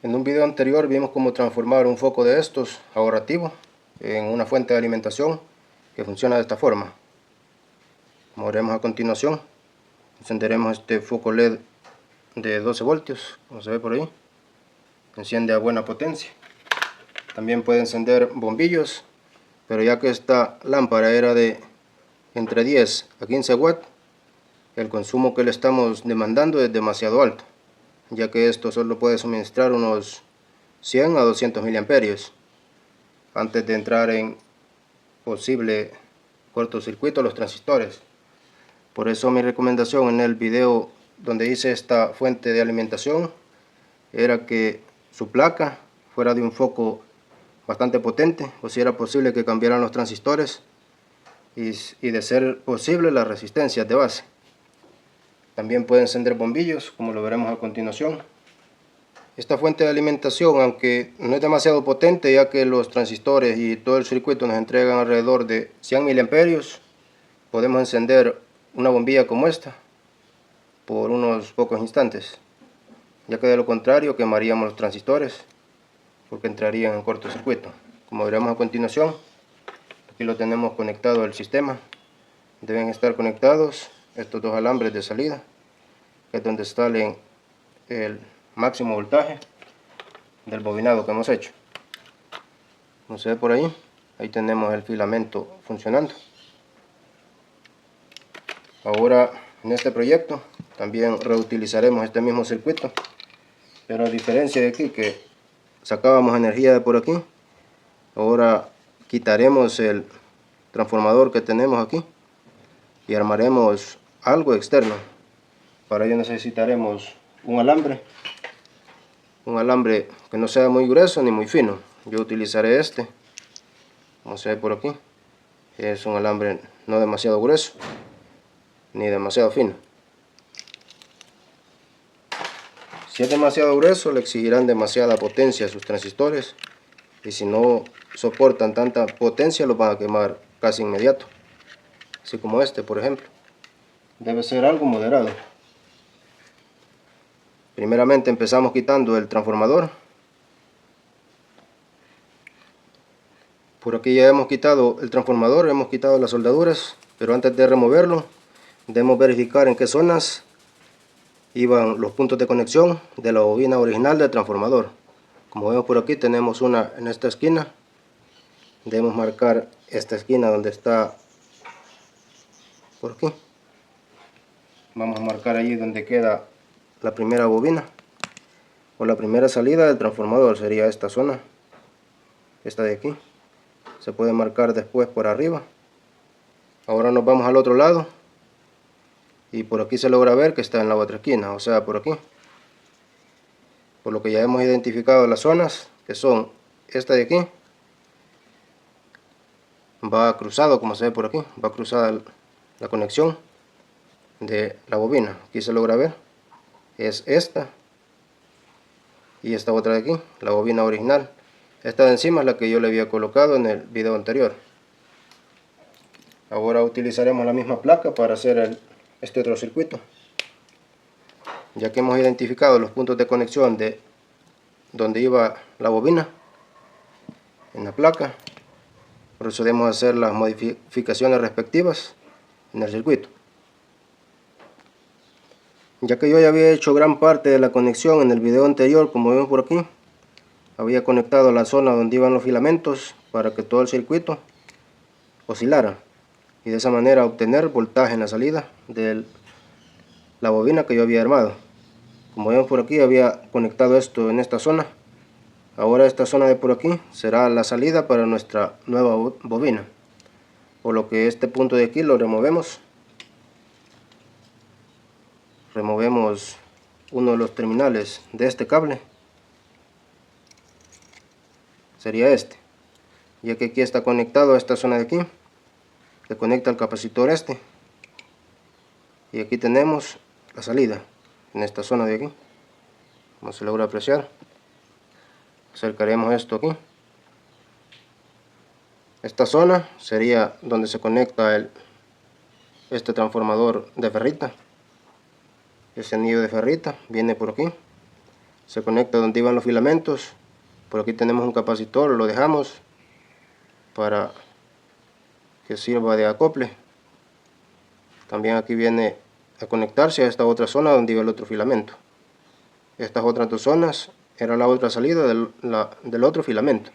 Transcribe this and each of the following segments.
En un video anterior vimos cómo transformar un foco de estos ahorrativo en una fuente de alimentación que funciona de esta forma. Como veremos a continuación, encenderemos este foco LED de 12 voltios, como se ve por ahí. Enciende a buena potencia. También puede encender bombillos, pero ya que esta lámpara era de entre 10 a 15 watts, el consumo que le estamos demandando es demasiado alto, ya que esto solo puede suministrar unos 100 a 200 miliamperios antes de entrar en posible cortocircuito a los transistores. Por eso mi recomendación en el video donde hice esta fuente de alimentación era que su placa fuera de un foco bastante potente, o si era posible que cambiaran los transistores y de ser posible las resistencias de base. También puede encender bombillos, como lo veremos a continuación. Esta fuente de alimentación, aunque no es demasiado potente, ya que los transistores y todo el circuito nos entregan alrededor de 100 miliamperios, podemos encender una bombilla como esta por unos pocos instantes, ya que de lo contrario quemaríamos los transistores porque entrarían en cortocircuito. Como veremos a continuación, aquí lo tenemos conectado al sistema. Deben estar conectados estos dos alambres de salida, que es donde sale el máximo voltaje del bobinado que hemos hecho. Como se ve por ahí, ahí tenemos el filamento funcionando. Ahora en este proyecto también reutilizaremos este mismo circuito, pero a diferencia de aquí que sacábamos energía de por aquí, ahora quitaremos el transformador que tenemos aquí y armaremos algo externo. Para ello necesitaremos un alambre que no sea muy grueso ni muy fino. Yo utilizaré este, como se ve por aquí. Es un alambre no demasiado grueso ni demasiado fino. Si es demasiado grueso, le exigirán demasiada potencia a sus transistores, y si no soportan tanta potencia los van a quemar casi inmediato, así como este por ejemplo. Debe ser algo moderado. Primeramente empezamos quitando el transformador. Por aquí ya hemos quitado el transformador, hemos quitado las soldaduras, pero antes de removerlo debemos verificar en qué zonas iban los puntos de conexión de la bobina original del transformador. Como vemos por aquí, tenemos una en esta esquina. Debemos marcar esta esquina donde está por aquí. Vamos a marcar allí donde queda la primera bobina o la primera salida del transformador, sería esta zona, esta de aquí. Se puede marcar después por arriba. Ahora nos vamos al otro lado y por aquí se logra ver que está en la otra esquina, o sea por aquí. Por lo que ya hemos identificado las zonas, que son esta de aquí, va cruzado, como se ve por aquí, va cruzada la conexión de la bobina. Aquí se logra ver, es esta y esta otra de aquí, la bobina original. Esta de encima es la que yo le había colocado en el video anterior. Ahora utilizaremos la misma placa para hacer este otro circuito. Ya que hemos identificado los puntos de conexión de donde iba la bobina en la placa, procedemos a hacer las modificaciones respectivas en el circuito. Ya que yo ya había hecho gran parte de la conexión en el video anterior, como vemos por aquí, había conectado la zona donde iban los filamentos para que todo el circuito oscilara y de esa manera obtener voltaje en la salida de la bobina que yo había armado. Como vemos por aquí, había conectado esto en esta zona. Ahora esta zona de por aquí será la salida para nuestra nueva bobina, por lo que este punto de aquí lo removemos. Removemos uno de los terminales de este cable, sería este, ya que aquí está conectado a esta zona de aquí, que conecta al capacitor este, y aquí tenemos la salida en esta zona de aquí, como se logra apreciar. Acercaremos esto aquí. Esta zona sería donde se conecta este transformador de ferrita. Ese anillo de ferrita viene por aquí, se conecta donde iban los filamentos. Por aquí tenemos un capacitor, lo dejamos para que sirva de acople. También aquí viene a conectarse a esta otra zona donde iba el otro filamento. Estas otras dos zonas era la otra salida del otro filamento.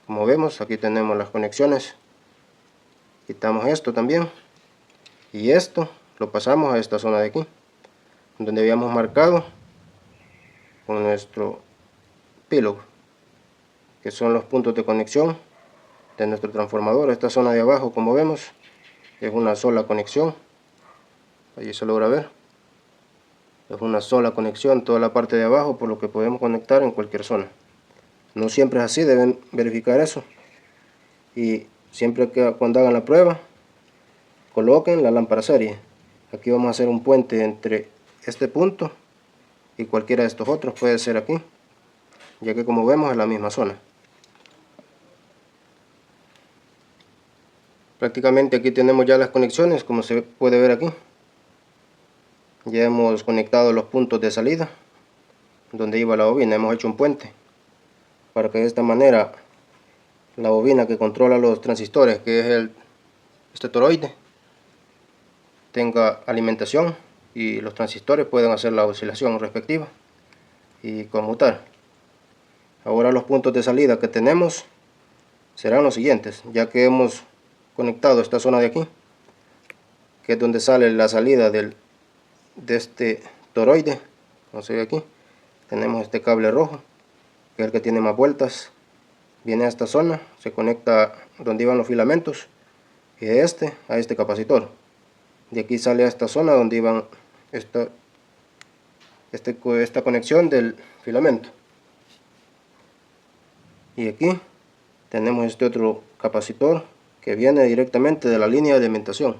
Como vemos, aquí tenemos las conexiones. Quitamos esto también, y esto lo pasamos a esta zona de aquí, donde habíamos marcado con nuestro pílogo, que son los puntos de conexión de nuestro transformador. Esta zona de abajo, como vemos, es una sola conexión. Allí se logra ver, es una sola conexión toda la parte de abajo, por lo que podemos conectar en cualquier zona. No siempre es así, deben verificar eso, y siempre que cuando hagan la prueba, coloquen la lámpara serie. Aquí vamos a hacer un puente entre este punto y cualquiera de estos otros, puede ser aquí, ya que como vemos es la misma zona. Prácticamente aquí tenemos ya las conexiones, como se puede ver aquí. Ya hemos conectado los puntos de salida donde iba la bobina, hemos hecho un puente para que de esta manera la bobina que controla los transistores, que es este toroide, tenga alimentación y los transistores puedan hacer la oscilación respectiva y conmutar. Ahora los puntos de salida que tenemos serán los siguientes, ya que hemos conectado esta zona de aquí, que es donde sale la salida de este toroide. Como se ve aquí, tenemos este cable rojo, que es el que tiene más vueltas. Viene a esta zona, se conecta donde iban los filamentos, y de este a este capacitor. De aquí sale a esta zona donde iban esta conexión del filamento. Y aquí tenemos este otro capacitor que viene directamente de la línea de alimentación.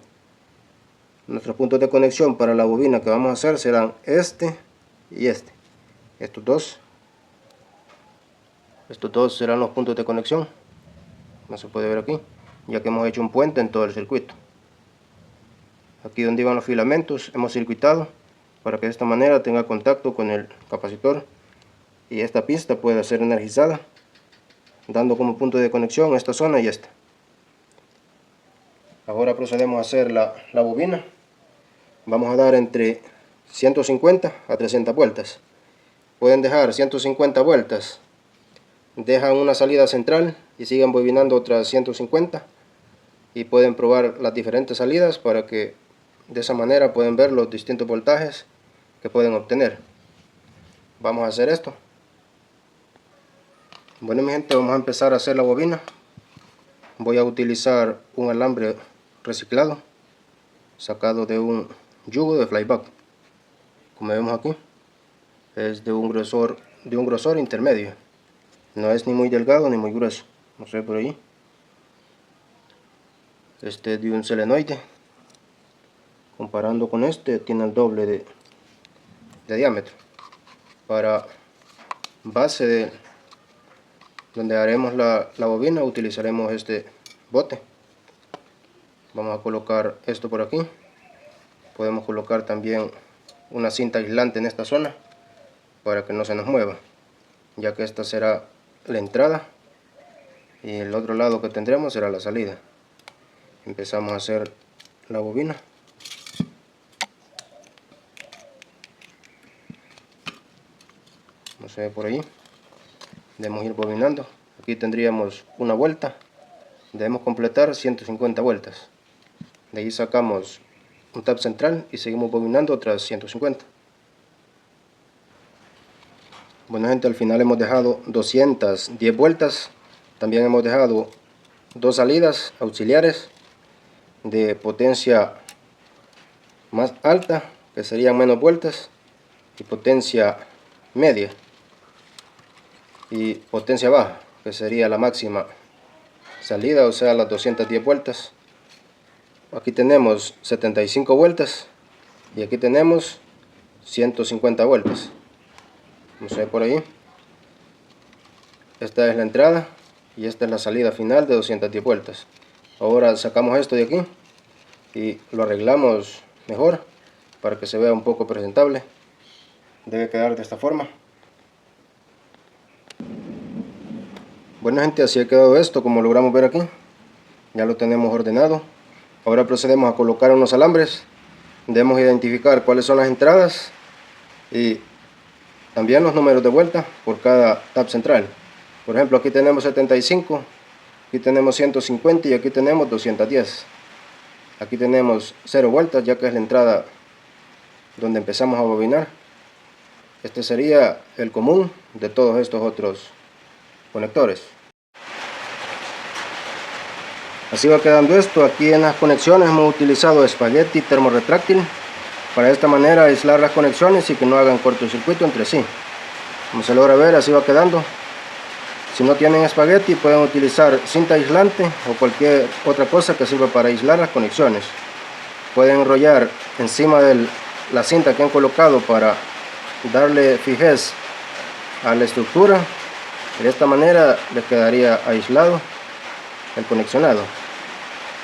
Nuestros puntos de conexión para la bobina que vamos a hacer serán este y este. Estos dos serán los puntos de conexión, como se puede ver aquí, ya que hemos hecho un puente en todo el circuito. Aquí donde iban los filamentos hemos circuitado para que de esta manera tenga contacto con el capacitor y esta pista pueda ser energizada, dando como punto de conexión esta zona y esta. Ahora procedemos a hacer la bobina. Vamos a dar entre 150 a 300 vueltas. Pueden dejar 150 vueltas, dejan una salida central y siguen bobinando otras 150, y pueden probar las diferentes salidas para que de esa manera pueden ver los distintos voltajes que pueden obtener. Vamos a hacer esto. Bueno, mi gente, vamos a empezar a hacer la bobina. Voy a utilizar un alambre reciclado sacado de un yugo de flyback. Como vemos aquí, es de un grosor intermedio. No es ni muy delgado ni muy grueso. No sé por ahí. Este es de un selenoide. Comparando con este, tiene el doble de diámetro. Para base de donde haremos la bobina utilizaremos este bote. Vamos a colocar esto por aquí. Podemos colocar también una cinta aislante en esta zona para que no se nos mueva, ya que esta será la entrada y el otro lado que tendremos será la salida. Empezamos a hacer la bobina. No se ve por ahí. Debemos ir bobinando. Aquí tendríamos una vuelta. Debemos completar 150 vueltas. De ahí sacamos un tap central y seguimos bobinando otras 150. Bueno, gente, al final hemos dejado 210 vueltas. También hemos dejado dos salidas auxiliares de potencia más alta, que serían menos vueltas, y potencia media y potencia baja, que sería la máxima salida, o sea las 210 vueltas. Aquí tenemos 75 vueltas y aquí tenemos 150 vueltas. Vamos a ver por ahí. Esta es la entrada y esta es la salida final de 210 vueltas. Ahora sacamos esto de aquí y lo arreglamos mejor para que se vea un poco presentable. Debe quedar de esta forma. Bueno gente, así ha quedado esto, como logramos ver aquí. Ya lo tenemos ordenado. Ahora procedemos a colocar unos alambres. Debemos identificar cuáles son las entradas y también los números de vuelta por cada tab central. Por ejemplo, aquí tenemos 75, aquí tenemos 150 y aquí tenemos 210. Aquí tenemos 0 vueltas, ya que es la entrada donde empezamos a bobinar. Este sería el común de todos estos otros conectores. Así va quedando esto. Aquí en las conexiones hemos utilizado espagueti termorretráctil para de esta manera aislar las conexiones y que no hagan cortocircuito entre sí. Como se logra ver, así va quedando. Si no tienen espagueti, pueden utilizar cinta aislante o cualquier otra cosa que sirva para aislar las conexiones. Pueden enrollar encima de la cinta que han colocado para darle fijez a la estructura. De esta manera les quedaría aislado el conexionado.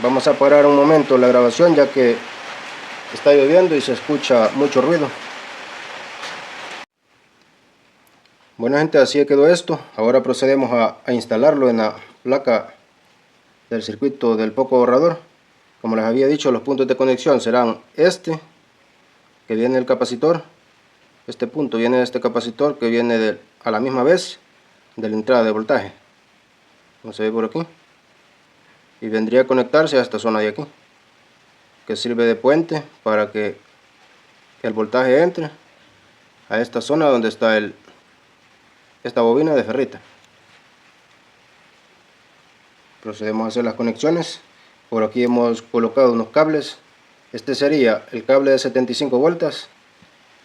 Vamos a parar un momento la grabación, ya que está lloviendo y se escucha mucho ruido. Bueno gente, así quedó esto. Ahora procedemos a instalarlo en la placa del circuito del foco ahorrador. Como les había dicho, los puntos de conexión serán este que viene del capacitor, este punto viene de este capacitor que viene a la misma vez de la entrada de voltaje, como se ve por aquí, y vendría a conectarse a esta zona de aquí, que sirve de puente para que el voltaje entre a esta zona donde está esta bobina de ferrita. Procedemos a hacer las conexiones. Por aquí hemos colocado unos cables. Este sería el cable de 75 voltas.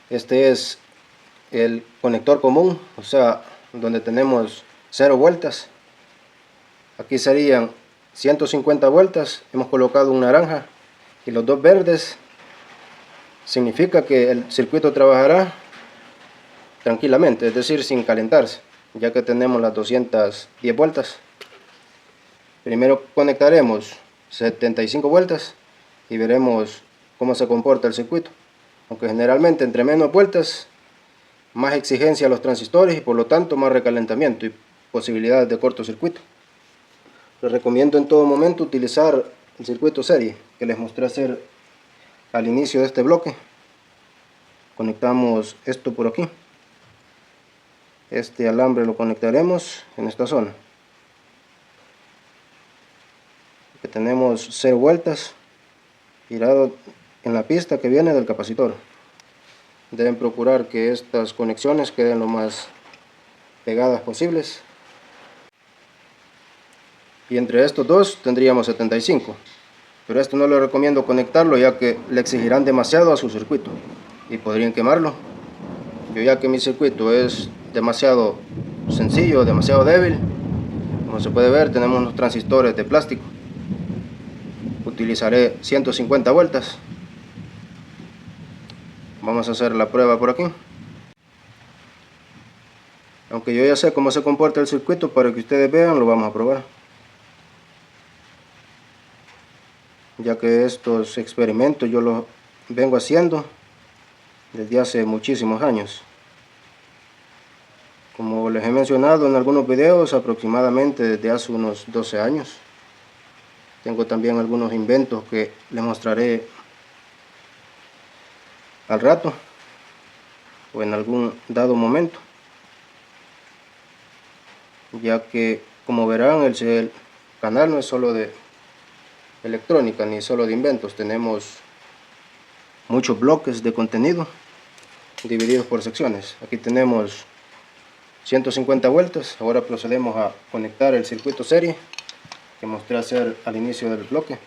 Este es el conector común, o sea, donde tenemos 0 vueltas. Aquí serían 150 vueltas. Hemos colocado un naranja y los dos verdes. Significa que el circuito trabajará tranquilamente, es decir, sin calentarse, ya que tenemos las 210 vueltas. Primero conectaremos 75 vueltas y veremos cómo se comporta el circuito, aunque generalmente entre menos vueltas más exigencia a los transistores y por lo tanto más recalentamiento y posibilidades de cortocircuito. Les recomiendo en todo momento utilizar el circuito serie que les mostré hacer al inicio de este bloque. Conectamos esto por aquí. Este alambre lo conectaremos en esta zona. Que tenemos 0 vueltas girado en la pista que viene del capacitor. Deben procurar que estas conexiones queden lo más pegadas posibles. Y entre estos dos tendríamos 75. Pero esto no lo recomiendo conectarlo, ya que le exigirán demasiado a su circuito y podrían quemarlo. Yo, ya que mi circuito es demasiado sencillo, demasiado débil, como se puede ver, tenemos unos transistores de plástico. Utilizaré 150 vueltas. Vamos a hacer la prueba por aquí. Aunque yo ya sé cómo se comporta el circuito, para que ustedes vean, lo vamos a probar, ya que estos experimentos yo los vengo haciendo desde hace muchísimos años. Como les he mencionado en algunos videos, aproximadamente desde hace unos 12 años. Tengo también algunos inventos que les mostraré al rato o en algún dado momento, ya que, como verán, el canal no es solo de electrónica ni solo de inventos. Tenemos muchos bloques de contenido divididos por secciones. Aquí tenemos 150 vueltas. Ahora procedemos a conectar el circuito serie que mostré hacer al inicio del bloque.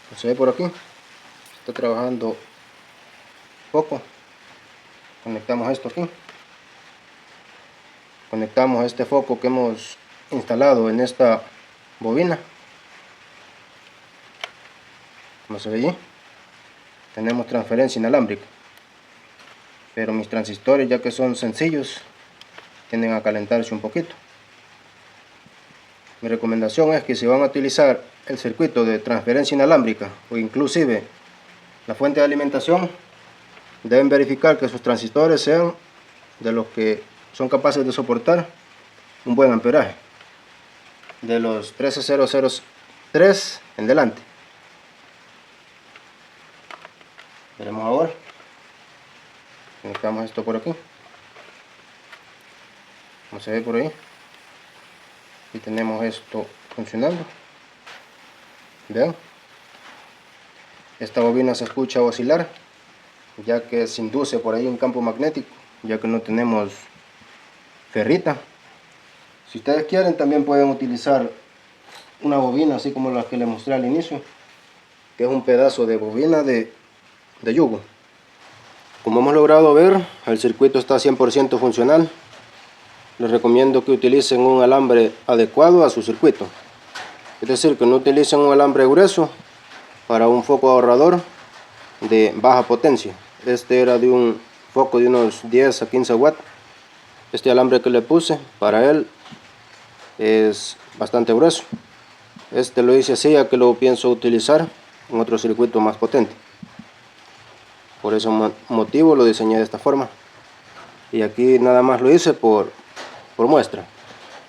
Como se ve por aquí, está trabajando poco. Conectamos esto aquí. Conectamos este foco que hemos instalado en esta bobina. Como se ve allí, tenemos transferencia inalámbrica, pero mis transistores, ya que son sencillos, tienden a calentarse un poquito. Mi recomendación es que si van a utilizar el circuito de transferencia inalámbrica o inclusive la fuente de alimentación, deben verificar que sus transistores sean de los que son capaces de soportar un buen amperaje. de los 13003 en delante. Veremos ahora. Conectamos esto por aquí, como se ve por ahí, y tenemos esto funcionando. Vean, esta bobina se escucha oscilar, ya que se induce por ahí un campo magnético, ya que no tenemos ferrita. Si ustedes quieren, también pueden utilizar una bobina así como la que les mostré al inicio, que es un pedazo de bobina de yugo. Como hemos logrado ver, el circuito está 100% funcional. Les recomiendo que utilicen un alambre adecuado a su circuito, es decir, que no utilicen un alambre grueso para un foco ahorrador de baja potencia. Este era de un foco de unos 10 a 15 watts. Este alambre que le puse para él es bastante grueso. Este lo hice así ya que lo pienso utilizar en otro circuito más potente. Por ese motivo lo diseñé de esta forma. Y aquí nada más lo hice por muestra,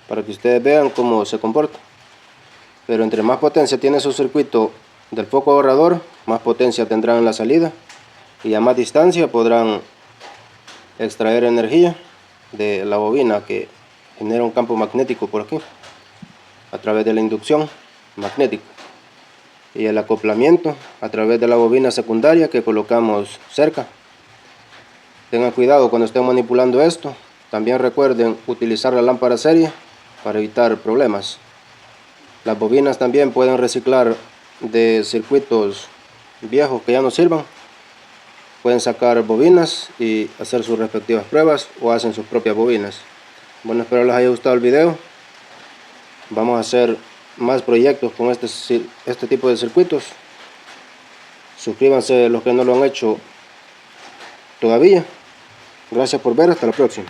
para que ustedes vean cómo se comporta. Pero entre más potencia tiene su circuito del foco ahorrador, más potencia tendrán en la salida, y a más distancia podrán extraer energía de la bobina que genera un campo magnético por aquí, a través de la inducción magnética, y el acoplamiento a través de la bobina secundaria que colocamos cerca. Tengan cuidado cuando estén manipulando esto. También recuerden utilizar la lámpara serie para evitar problemas. Las bobinas también pueden reciclar de circuitos viejos que ya no sirvan. Pueden sacar bobinas y hacer sus respectivas pruebas, o hacen sus propias bobinas. Bueno, espero les haya gustado el video. Vamos a hacer más proyectos con este tipo de circuitos. Suscríbanse los que no lo han hecho todavía. Gracias por ver, hasta la próxima.